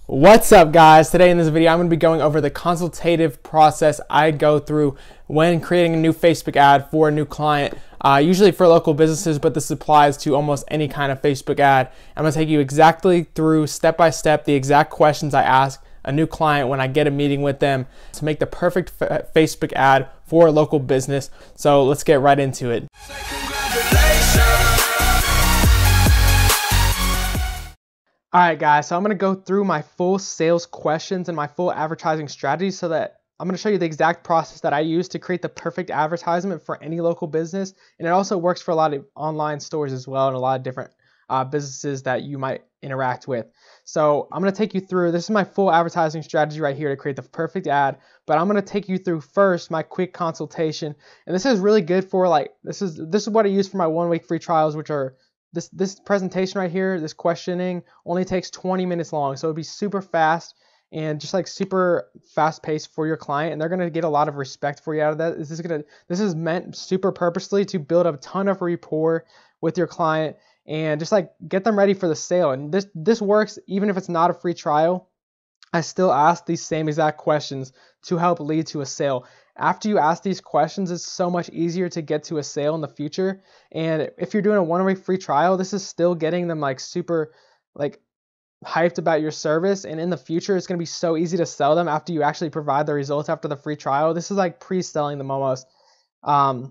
What's up, guys? Today in this video I'm going to be going over the consultative process I go through when creating a new Facebook ad for a new client, usually for local businesses, but this applies to almost any kind of Facebook ad. I'm going to take you exactly through step by step the exact questions I ask a new client when I get a meeting with them to make the perfect Facebook ad for a local business. So let's get right into it. Alright guys, so I'm going to go through my full sales questions and my full advertising strategy so that I'm going to show you the exact process that I use to create the perfect advertisement for any local business. And it also works for a lot of online stores as well and a lot of different businesses that you might interact with. So I'm going to take you through, this is my full advertising strategy right here to create the perfect ad, but I'm going to take you through first my quick consultation. And this is really good for this is what I use for my 1-week free trials, which are this presentation right here, this questioning only takes 20 minutes long. So it'll be super fast and just like super fast paced for your client, and they're going to get a lot of respect for you out of that. This is meant super purposely to build a ton of rapport with your client and just like get them ready for the sale. And this works even if it's not a free trial. I still ask these same exact questions to help lead to a sale. After you ask these questions, it's so much easier to get to a sale in the future. And if you're doing a 1-week free trial, this is still getting them like super hyped about your service. And in the future, it's going to be so easy to sell them after you actually provide the results after the free trial. This is like pre-selling them almost. But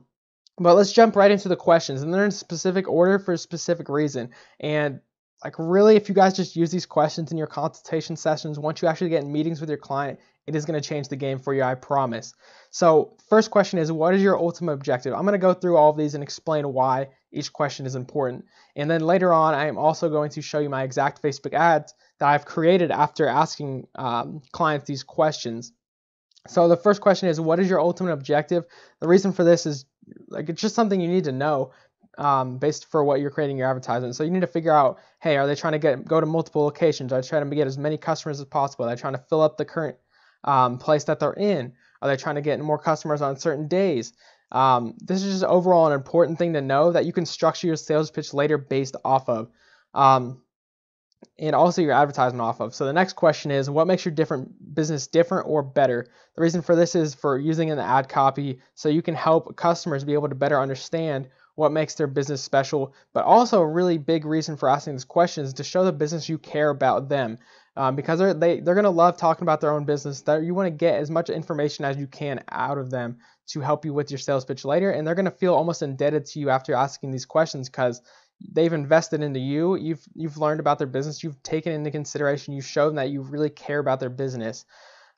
let's jump right into the questions, and they're in specific order for a specific reason. And like really, if you guys just use these questions in your consultation sessions, once you actually get in meetings with your client, it is going to change the game for you, I promise. So first question is, what is your ultimate objective? I'm going to go through all of these and explain why each question is important. And then later on, I am also going to show you my exact Facebook ads that I've created after asking clients these questions. So the first question is, what is your ultimate objective? The reason for this is it's just something you need to know based for what you're creating your advertisement. So you need to figure out, hey, are they trying to go to multiple locations? Are they trying to get as many customers as possible? Are they trying to fill up the current place that they're in? Are they trying to get more customers on certain days? This is just overall an important thing to know that you can structure your sales pitch later based off of, and also your advertisement off of. So the next question is, what makes your business different or better? The reason for this is for using in the ad copy so you can help customers be able to better understand what makes their business special, but also a really big reason for asking this question is to show the business you care about them. Because they're going to love talking about their own business. That you want to get as much information as you can out of them to help you with your sales pitch later, and they're going to feel almost indebted to you after asking these questions because they've invested into you. You've learned about their business. You've taken into consideration. You've shown that you really care about their business.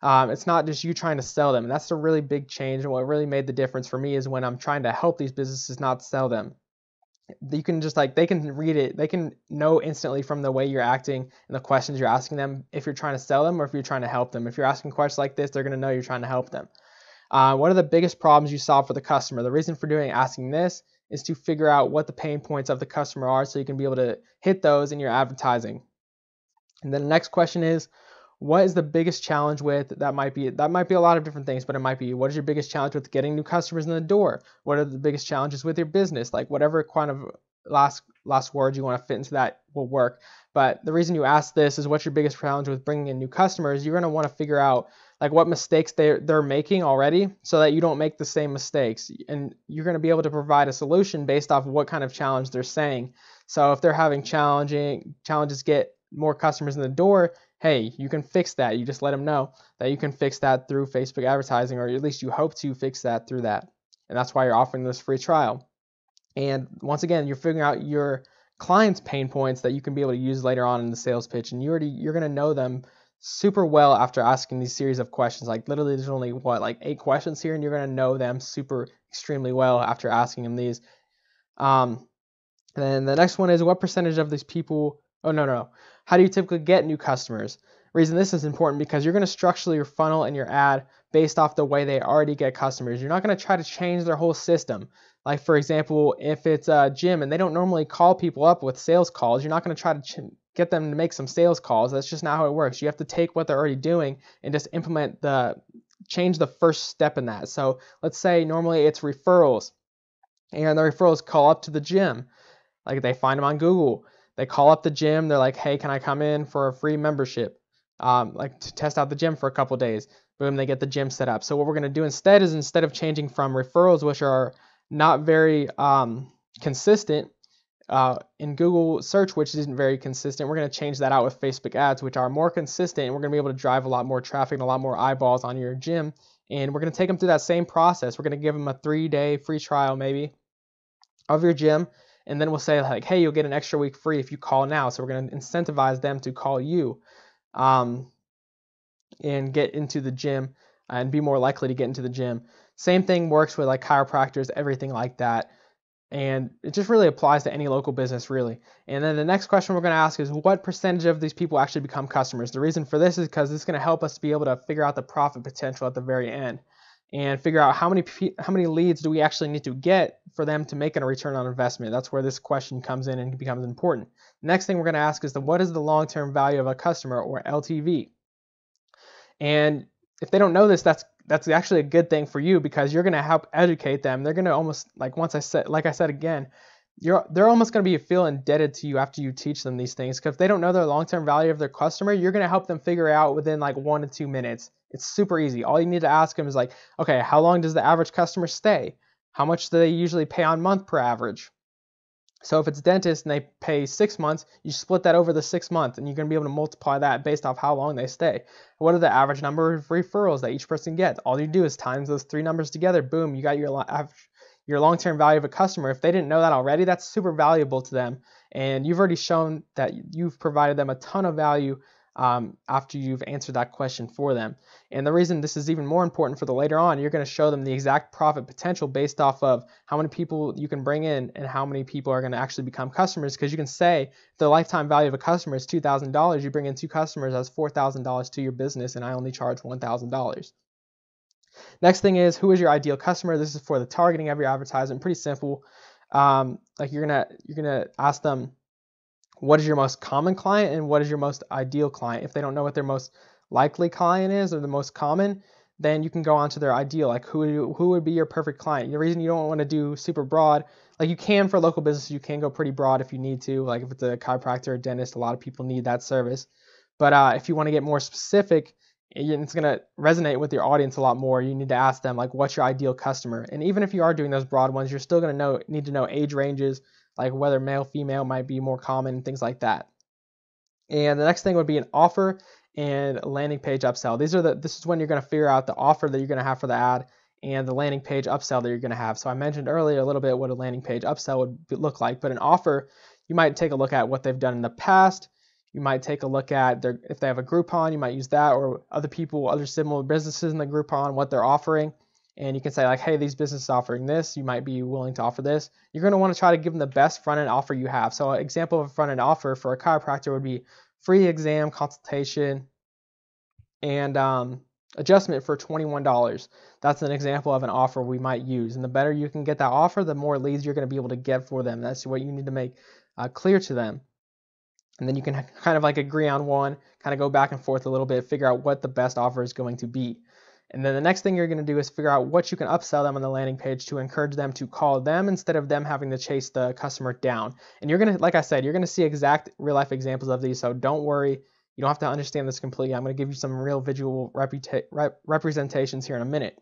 It's not just you trying to sell them, and that's a really big change. And what really made the difference for me is when I'm trying to help these businesses, not sell them. You can just they can read it, they can know instantly from the way you're acting and the questions you're asking them if you're trying to sell them or if you're trying to help them. If you're asking questions like this, they're going to know you're trying to help them. What are the biggest problems you solve for the customer? The reason for asking this is to figure out what the pain points of the customer are so you can be able to hit those in your advertising. And then the next question is, what is the biggest challenge with, that might be a lot of different things, but it might be, what is your biggest challenge with getting new customers in the door? What are the biggest challenges with your business? Like whatever kind of last words you want to fit into that will work. But the reason you ask this is, what's your biggest challenge with bringing in new customers? You're going to want to figure out like what mistakes they're making already so that you don't make the same mistakes. And you're going to be able to provide a solution based off of what kind of challenge they're saying. So if they're having challenges get more customers in the door, hey, you can fix that. You just let them know that you can fix that through Facebook advertising, or at least you hope to fix that through that. And that's why you're offering this free trial. And once again, you're figuring out your client's pain points that you can be able to use later on in the sales pitch. And you're going to know them super well after asking these series of questions. Like literally there's only 8 questions here, and you're going to know them extremely well after asking them these. And then the next one is, what percentage of these people, how do you typically get new customers? Reason this is important because you're going to structure your funnel and your ad based off the way they already get customers. You're not going to try to change their whole system. Like for example, if it's a gym and they don't normally call people up with sales calls, you're not going to try to get them to make some sales calls. That's just not how it works. You have to take what they're already doing and just change the first step in that. So let's say normally it's referrals, and the referrals call up to the gym. Like they find them on Google. They call up the gym. They're like, hey, can I come in for a free membership? like to test out the gym for a couple days. Boom, they get the gym set up. So what we're going to do instead is, instead of changing from referrals, which are not very consistent, in Google search, which isn't very consistent, we're going to change that out with Facebook ads, which are more consistent, and we're going to be able to drive a lot more traffic and a lot more eyeballs on your gym. And we're going to take them through that same process. We're going to give them a 3-day free trial maybe of your gym, and then we'll say like, hey, you'll get an extra week free if you call now. So we're going to incentivize them to call you and get into the gym and be more likely to get into the gym. Same thing works with like chiropractors, everything like that. And it just really applies to any local business, really. And then the next question we're going to ask is, what percentage of these people actually become customers? The reason for this is because it's going to help us be able to figure out the profit potential at the very end, and figure out how many leads do we actually need to get for them to make a return on investment. That's where this question comes in and becomes important. Next thing we're going to ask is, what is the long-term value of a customer, or LTV? And if they don't know this, that's actually a good thing for you, because you're going to help educate them. They're going to almost, like I said again, they're almost going to feel indebted to you after you teach them these things, because if they don't know their long-term value of their customer, you're going to help them figure it out within like 1 to 2 minutes. It's super easy. All you need to ask them is like, okay, how long does the average customer stay? How much do they usually pay on month per average? So if it's dentist and they pay 6 months, you split that over the 6 months, and you're going to be able to multiply that based off how long they stay. What are the average number of referrals that each person gets? All you do is times those 3 numbers together. Boom, you got your long-term value of a customer. If they didn't know that already, that's super valuable to them. And you've already shown that you've provided them a ton of value after you've answered that question for them. And the reason this is even more important for the later on, you're going to show them the exact profit potential based off of how many people you can bring in and how many people are going to actually become customers. Because you can say if the lifetime value of a customer is $2,000, you bring in 2 customers, that's $4,000 to your business, and I only charge $1,000. Next thing is, who is your ideal customer? This is for the targeting of your advertisement. Pretty simple. Like you're gonna ask them, what is your most common client and what is your most ideal client? If they don't know what their most likely client is, or the most common, then you can go on to their ideal, like who would be your perfect client. The reason you don't want to do super broad, like you can for local business, you can go pretty broad if you need to, like if it's a chiropractor or dentist, a lot of people need that service. But if you want to get more specific, it's going to resonate with your audience a lot more. You need to ask them like, what's your ideal customer? And even if you are doing those broad ones, you're still going to need to know age ranges, like whether male, female might be more common, and things like that. And the next thing would be an offer and landing page upsell. This is when you're going to figure out the offer that you're going to have for the ad and the landing page upsell that you're going to have. So I mentioned earlier a little bit what a landing page upsell would look like, but an offer, you might take a look at what they've done in the past. You might take a look at if they have a Groupon, you might use that, or other similar businesses in the Groupon, what they're offering. And you can say like, hey, these businesses offering this, you might be willing to offer this. You're going to want to try to give them the best front-end offer you have. So an example of a front-end offer for a chiropractor would be free exam, consultation, and adjustment for $21. That's an example of an offer we might use. And the better you can get that offer, the more leads you're going to be able to get for them. That's what you need to make clear to them. And then you can kind of like agree on one, kind of go back and forth a little bit, figure out what the best offer is going to be. And then the next thing you're going to do is figure out what you can upsell them on the landing page to encourage them to call them instead of them having to chase the customer down. And you're going to, like I said, you're going to see exact real life examples of these. So don't worry. You don't have to understand this completely. I'm going to give you some real visual representations here in a minute.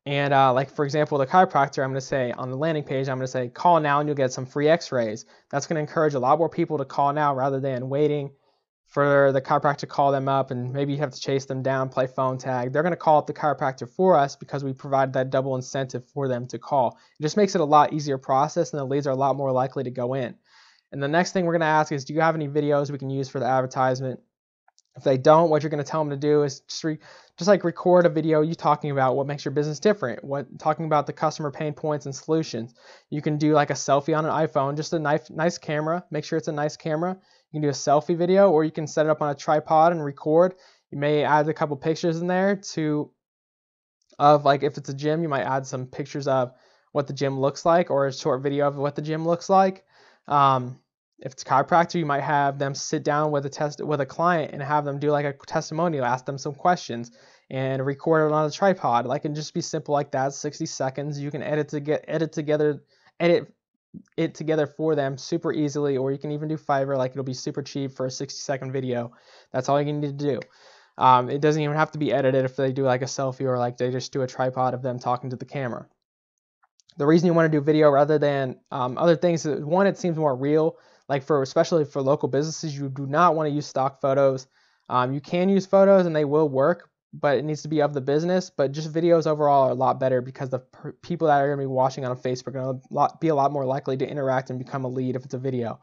And like, for example, the chiropractor, I'm going to say on the landing page, I'm going to say, call now and you'll get some free x-rays. That's going to encourage a lot more people to call now rather than waiting for the chiropractor to call them up and maybe you have to chase them down, play phone tag. They're going to call up the chiropractor for us because we provide that double incentive for them to call. It just makes it a lot easier process, and the leads are a lot more likely to go in. And the next thing we're going to ask is, do you have any videos we can use for the advertisement? If they don't, what you're going to tell them to do is just like record a video you talking about what makes your business different, talking about the customer pain points and solutions. You can do like a selfie on an iPhone, just a nice camera. Make sure it's a nice camera. You can do a selfie video, or you can set it up on a tripod and record. You may add a couple pictures in there of like, if it's a gym, you might add some pictures of what the gym looks like, or a short video of what the gym looks like. If it's chiropractor, you might have them sit down with a client and have them do like a testimonial, ask them some questions, and record it on a tripod. Like, it can just be simple like that, 60 seconds. You can edit it together for them super easily, or you can even do Fiverr, like it'll be super cheap for a 60-second video. That's all you need to do. It doesn't even have to be edited if they do like a selfie or like they just do a tripod of them talking to the camera. The reason you want to do video rather than other things is, one, it seems more real. Like especially for local businesses, you do not want to use stock photos. You can use photos and they will work, but it needs to be of the business. But just videos overall are a lot better because the people that are going to be watching on Facebook are going to be a lot more likely to interact and become a lead if it's a video.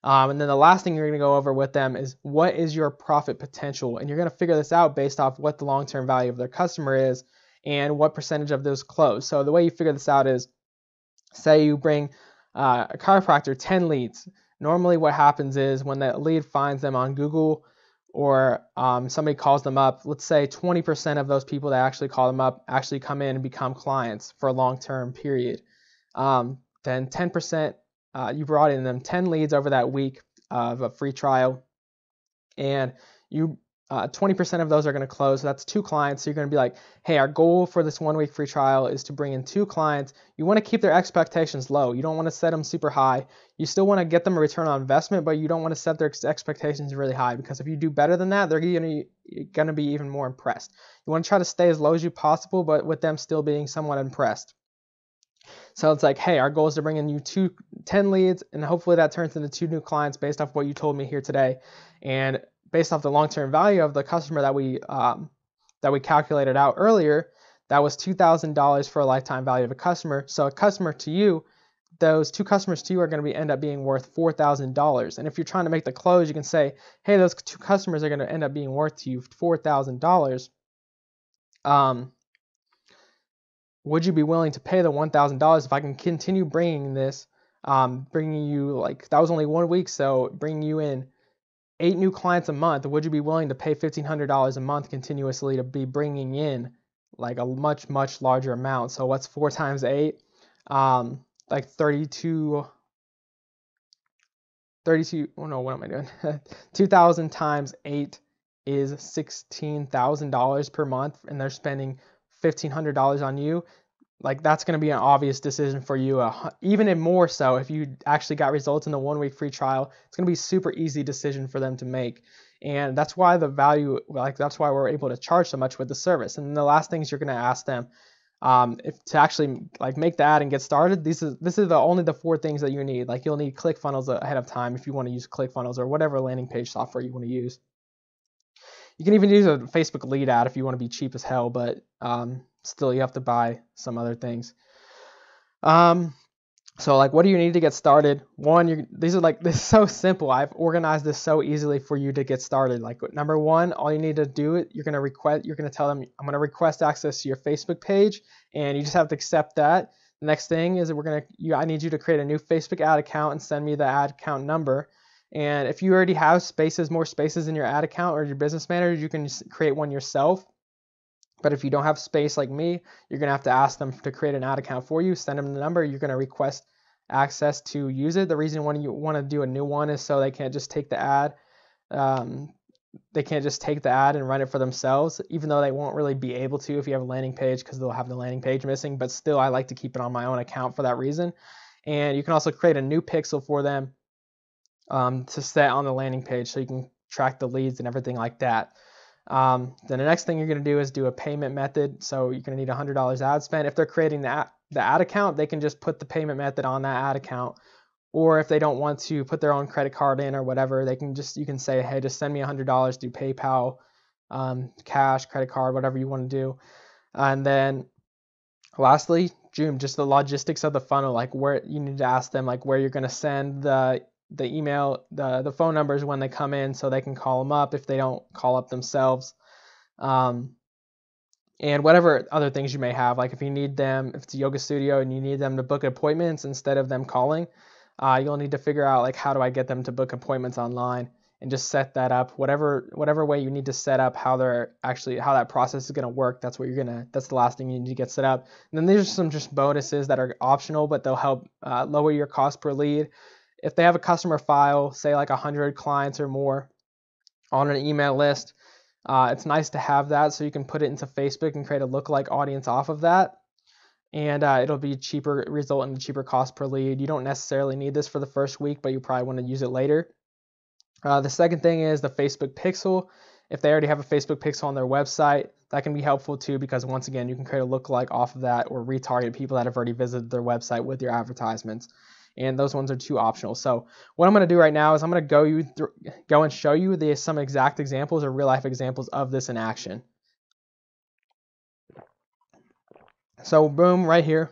And then the last thing you're going to go over with them is what is your profit potential? And you're going to figure this out based off what the long-term value of their customer is and what percentage of those close. So the way you figure this out is, say you bring a chiropractor 10 leads. Normally what happens is when that lead finds them on Google or somebody calls them up, let's say 20% of those people that actually call them up actually come in and become clients for a long-term period. Then 10%, you brought in them 10 leads over that week of a free trial, and 20% of those are going to close. So that's 2 clients. So you're going to be like, hey, our goal for this 1 week free trial is to bring in 2 clients. You want to keep their expectations low. You don't want to set them super high. You still want to get them a return on investment, but you don't want to set their expectations really high, because if you do better than that, they're going to be even more impressed. You want to try to stay as low as you possible, but with them still being somewhat impressed. So it's like, hey, our goal is to bring in you 10 leads, and hopefully that turns into 2 new clients based off what you told me here today. And based off the long-term value of the customer that we calculated out earlier, that was $2,000 for a lifetime value of a customer. So a customer to you, those 2 customers to you are going to end up being worth $4,000. And if you're trying to make the close, you can say, hey, those 2 customers are going to end up being worth to you $4,000. Would you be willing to pay the $1,000 if I can continue bringing this, bringing you, like, that was only 1 week, so bringing you in 8 new clients a month? Would you be willing to pay $1,500 a month continuously to be bringing in like a much, much larger amount? So what's 4 times 8? Like 32, oh no, what am I doing? 2,000 times 8 is $16,000 per month, and they're spending $1,500 on you. Like, that's going to be an obvious decision for you. Even if more so, if you actually got results in the 1 week free trial, it's going to be a super easy decision for them to make. And that's why the value, like, that's why we're able to charge so much with the service. And the last things you're going to ask them, if to actually like make the ad and get started, this is only the 4 things that you need. Like, you'll need ClickFunnels ahead of time if you want to use ClickFunnels or whatever landing page software you want to use. You can even use a Facebook lead ad if you want to be cheap as hell, but still you have to buy some other things. So like, what do you need to get started? One, this is so simple. I've organized this so easily for you to get started. Like, number 1, all you need to do, you're going to tell them, I'm going to request access to your Facebook page, and you just have to accept that. The next thing is I need you to create a new Facebook ad account and send me the ad account number. And if you already have more spaces in your ad account or your business manager, you can create one yourself. But if you don't have space like me, you're going to have to ask them to create an ad account for you, send them the number, you're going to request access to use it. The reason why you want to do a new one is so they can't just take the ad. They can't just take the ad and run it for themselves, even though they won't really be able to if you have a landing page, because they'll have the landing page missing. But still, I like to keep it on my own account for that reason. And you can also create a new pixel for them to set on the landing page so you can track the leads and everything like that. Then the next thing you're going to do is do a payment method. So you're going to need $100 ad spend. If they're creating the ad account, they can just put the payment method on that ad account. Or if they don't want to put their own credit card in or whatever, you can say, hey, just send me $100, do PayPal, cash, credit card, whatever you want to do. And then lastly, just the logistics of the funnel, like where you need to ask them, like where you're going to send the email, the phone numbers when they come in, so they can call them up if they don't call up themselves, and whatever other things you may have. Like if it's a yoga studio and you need them to book appointments instead of them calling, you'll need to figure out, like, how do I get them to book appointments online, and just set that up. Whatever way you need to set up how that process is going to work, that's the last thing you need to get set up. And then there's some just bonuses that are optional, but they'll help lower your cost per lead. If they have a customer file, say like 100 clients or more on an email list, it's nice to have that so you can put it into Facebook and create a lookalike audience off of that. and it'll be cheaper, result in a cheaper cost per lead. You don't necessarily need this for the first week, but you probably want to use it later. The second thing is the Facebook pixel. If they already have a Facebook pixel on their website, that can be helpful too, because once again, you can create a lookalike off of that or retarget people that have already visited their website with your advertisements. And those ones are too optional. So what I'm going to do right now is I'm going to go and show you some exact examples or real life examples of this in action. So boom, right here.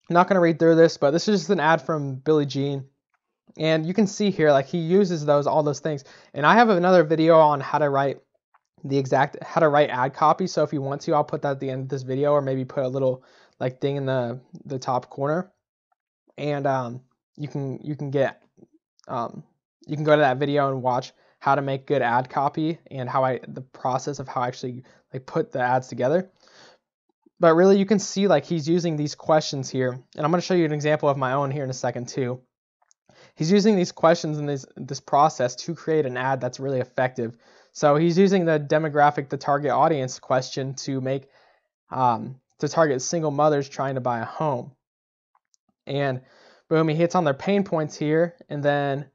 I'm not going to read through this, but this is just an ad from Billie Jean. And you can see here, like, he uses all those things. And I have another video on how to write ad copy. So if you want to, I'll put that at the end of this video, or maybe put a little like thing in the top corner. And you can go to that video and watch how to make good ad copy and the process of how I actually like put the ads together. But really, you can see like he's using these questions here, and I'm going to show you an example of my own here in a second too. He's using these questions and this process to create an ad that's really effective. So he's using the demographic, the target audience question to make to target single mothers trying to buy a home. And boom, he hits on their pain points here, and then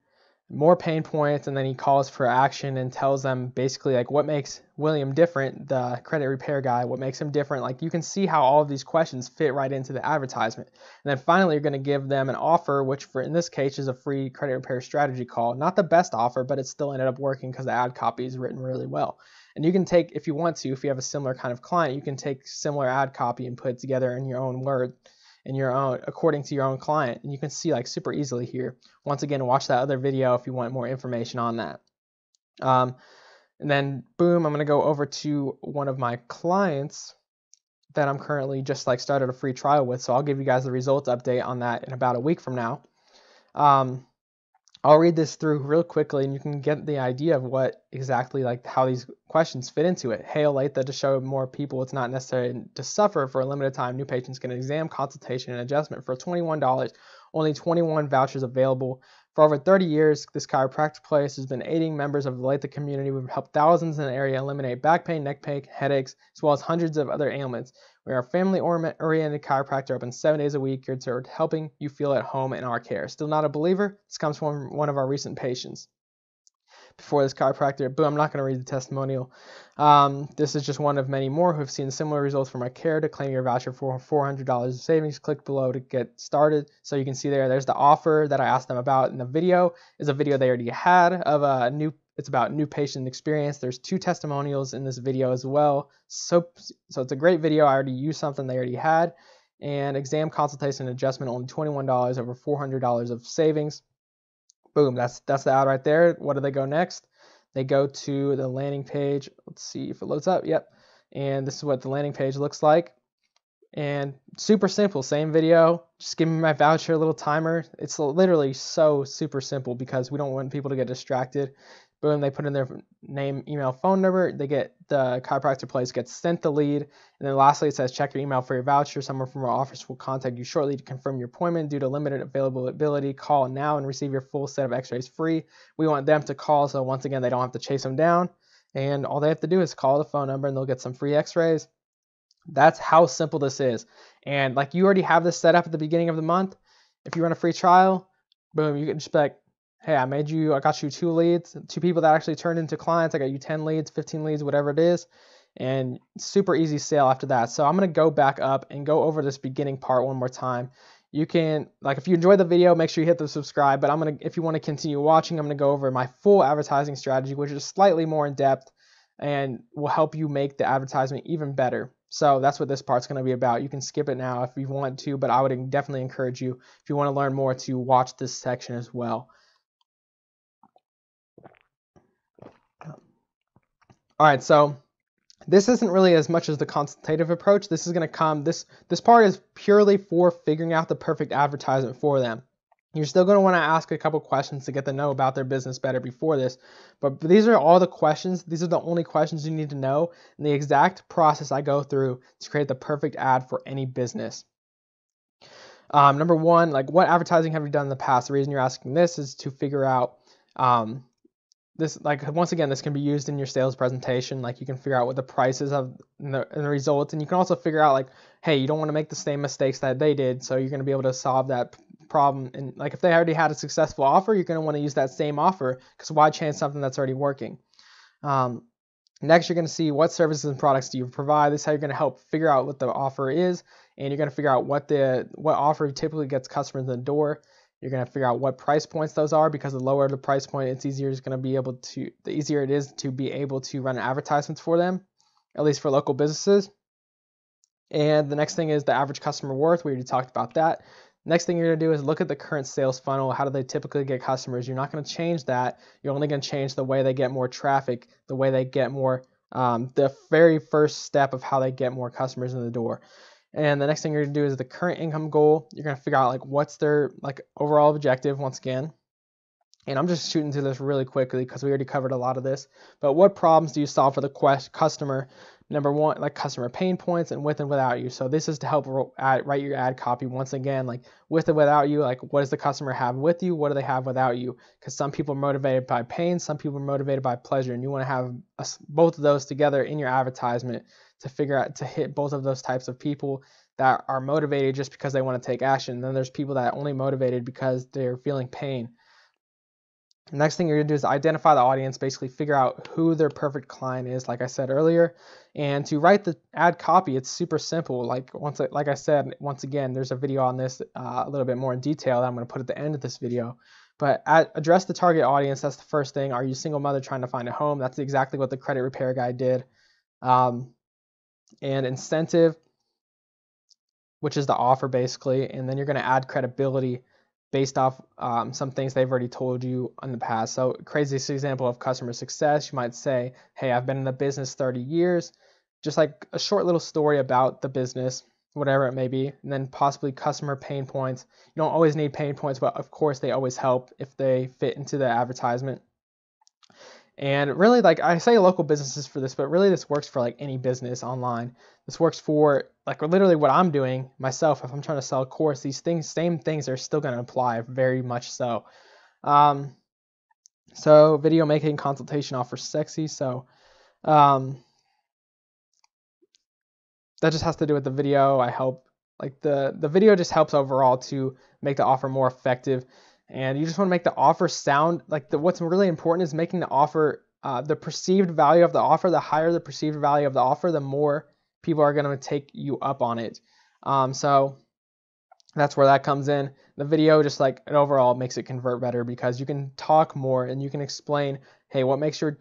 more pain points, and then he calls for action and tells them basically like what makes William different, the credit repair guy, what makes him different. Like, you can see how all of these questions fit right into the advertisement. And then finally, you're going to give them an offer, which in this case is a free credit repair strategy call. Not the best offer, but it still ended up working because the ad copy is written really well. And you can take, if you want to, if you have a similar kind of client, you can take similar ad copy and put it together in your own word, according to your own client. And you can see like super easily here. Once again, watch that other video if you want more information on that. And then boom, I'm going to go over to one of my clients that I'm currently just like started a free trial with. So I'll give you guys the results update on that in about a week from now. I'll read this through real quickly, and you can get the idea of what exactly, like, how these questions fit into it. Hail Latha, to show more people it's not necessary to suffer for a limited time. New patients get an exam, consultation, and adjustment for $21. Only 21 vouchers available. For over 30 years, this chiropractic place has been aiding members of the Latha community. We've helped thousands in the area eliminate back pain, neck pain, headaches, as well as hundreds of other ailments. We are a family-oriented chiropractor, open 7 days a week, geared toward helping you feel at home in our care. Still not a believer? This comes from one of our recent patients. Before this chiropractor, boom, I'm not going to read the testimonial. This is just one of many more who have seen similar results from our care. To claim your voucher for $400 of savings, click below to get started. So you can see there's the offer that I asked them about in the video. Is a video they already had of it's about new patient experience. There's 2 testimonials in this video as well. So it's a great video. I already used something they already had. And exam, consultation, and adjustment, only $21, over $400 of savings. Boom, that's the ad right there. What do they go next? They go to the landing page. Let's see if it loads up. Yep. And this is what the landing page looks like. And super simple, same video. Just give me my voucher, a little timer. It's literally so super simple because we don't want people to get distracted. Boom, they put in their name, email, phone number. The chiropractor place gets sent the lead. And then lastly, it says check your email for your voucher. Someone from our office will contact you shortly to confirm your appointment. Due to limited availability, call now and receive your full set of x-rays free. We want them to call, so once again, they don't have to chase them down. And all they have to do is call the phone number and they'll get some free x-rays. That's how simple this is. And like, you already have this set up at the beginning of the month. If you run a free trial, boom, you can just be like, hey, I got you 2 leads, 2 people that actually turned into clients. I got you 10 leads, 15 leads, whatever it is. And super easy sale after that. So I'm going to go back up and go over this beginning part one more time. You can, like, if you enjoyed the video, make sure you hit the subscribe. But if you want to continue watching, I'm going to go over my full advertising strategy, which is slightly more in depth and will help you make the advertisement even better. So that's what this part's going to be about. You can skip it now if you want to, but I would definitely encourage you, if you want to learn more, to watch this section as well. All right, so this isn't really as much as the consultative approach. This is going to come, this part is purely for figuring out the perfect advertisement for them. You're still going to want to ask a couple questions to get to know about their business better before this. But these are all the questions. These are the only questions you need to know, and the exact process I go through to create the perfect ad for any business. Number one, like, what advertising have you done in the past? The reason you're asking this is to figure out this, like, once again, this can be used in your sales presentation. Like, you can figure out what the prices of and the results, and you can also figure out, like, hey, you don't want to make the same mistakes that they did, so you're going to be able to solve that problem. And like, if they already had a successful offer, you're going to want to use that same offer, because why change something that's already working? Next, you're going to see what services and products do you provide. This is how you're going to help figure out what the offer is, and you're going to figure out what offer typically gets customers in the door. You're going to figure out what price points those are, because the lower the price point, the easier it is to be able to run advertisements for them, at least for local businesses. And the next thing is the average customer worth. We already talked about that. Next thing you're going to do is look at the current sales funnel. How do they typically get customers? You're not going to change that. You're only going to change the way they get more traffic, the way they get more, the very first step of how they get more customers in the door. And the next thing you're going to do is the current income goal. You're going to figure out, like, what's their, like, overall objective once again. And I'm just shooting through this really quickly because we already covered a lot of this. But what problems do you solve for the customer? Number one, like, customer pain points and with and without you. So this is to help write your ad copy once again, like, with and without you. Like, what does the customer have with you? What do they have without you? Because some people are motivated by pain, some people are motivated by pleasure, and you want to have both of those together in your advertisement to figure out, to hit both of those types of people that are motivated just because they want to take action. And then there's people that are only motivated because they're feeling pain. The next thing you're going to do is identify the audience, basically figure out who their perfect client is, like I said earlier. And to write the ad copy, it's super simple. Like I said, once again, there's a video on this a little bit more in detail that I'm going to put at the end of this video. But address the target audience. That's the first thing. Are you a single mother trying to find a home? That's exactly what the credit repair guy did. And incentive, which is the offer basically. And then you're going to add credibility based off some things they've already told you in the past. So craziest example of customer success, you might say, hey, I've been in the business 30 years, just like a short little story about the business, whatever it may be. And then possibly customer pain points. You don't always need pain points, but of course they always help if they fit into the advertisement. And really, like, I say local businesses for this, but really this works for, like, any business online. This works for, like, literally what I'm doing myself. If I'm trying to sell a course, these same things are still going to apply, very much so. So video making consultation offer sexy. So that just has to do with the video. I help, like, the video just helps overall to make the offer more effective. And you just want to make the offer sound like what's really important is making the offer, the perceived value of the offer. The higher the perceived value of the offer, the more people are going to take you up on it. So that's where that comes in. The video just, like, it overall makes it convert better because you can talk more and you can explain, hey, what makes your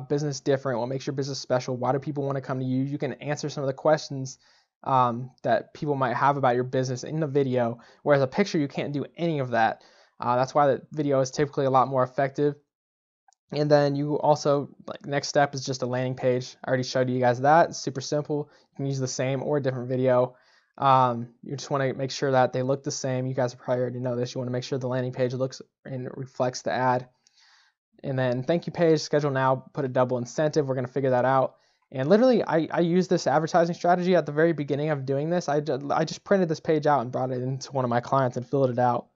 business different? What makes your business special? Why do people want to come to you? You can answer some of the questions that people might have about your business in the video, whereas a picture, you can't do any of that. That's why the video is typically a lot more effective. And then you also, like, next step is just a landing page. I already showed you guys that. It's super simple. You can use the same or a different video. You just want to make sure that they look the same. You guys probably already know this. You want to make sure the landing page looks and reflects the ad. And then thank you page, schedule now, put a double incentive. We're going to figure that out. And literally, I used this advertising strategy at the very beginning of doing this. I just printed this page out and brought it into one of my clients and filled it out.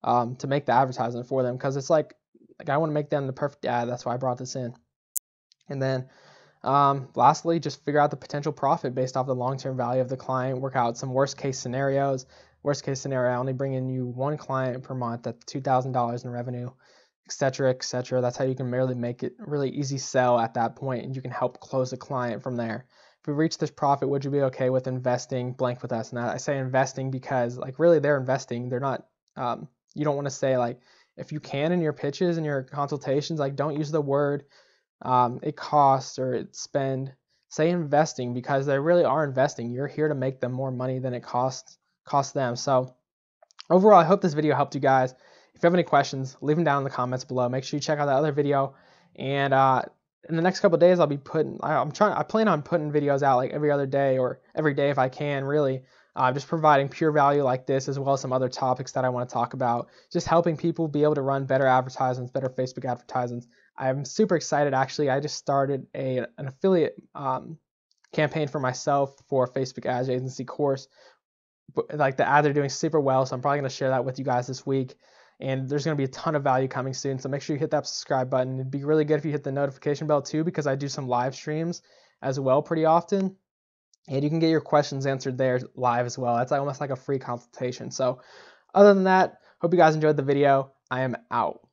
To make the advertisement for them, because it's like I want to make them the perfect ad. That's why I brought this in. And then lastly, just figure out the potential profit based off the long-term value of the client. Work out some worst case scenarios. Worst case scenario, I only bring in you one client per month at $2,000 in revenue, etc., etc. That's how you can merely make it really easy sell at that point, and you can help close the client from there. If we reach this profit, would you be okay with investing blank with us? And I say investing because, like, really they're investing. They're not. You don't want to say, like, if you can in your pitches and your consultations, like, don't use the word it costs or it spend. Say investing, because they really are investing. You're here to make them more money than it costs them. So overall, I hope this video helped you guys. If you have any questions, leave them down in the comments below. Make sure you check out that other video. And in the next couple of days, I plan on putting videos out, like, every other day or every day if I can, really. Just providing pure value like this, as well as some other topics that I want to talk about. Just helping people be able to run better advertisements, better Facebook advertisements. I'm super excited, actually. I just started an affiliate campaign for myself for a Facebook ads agency course. But, like, the ads are doing super well, so I'm probably going to share that with you guys this week. and there's going to be a ton of value coming soon. So make sure you hit that subscribe button. It'd be really good if you hit the notification bell too, because I do some live streams as well pretty often. And you can get your questions answered there live as well. That's almost like a free consultation. So other than that, hope you guys enjoyed the video. I am out.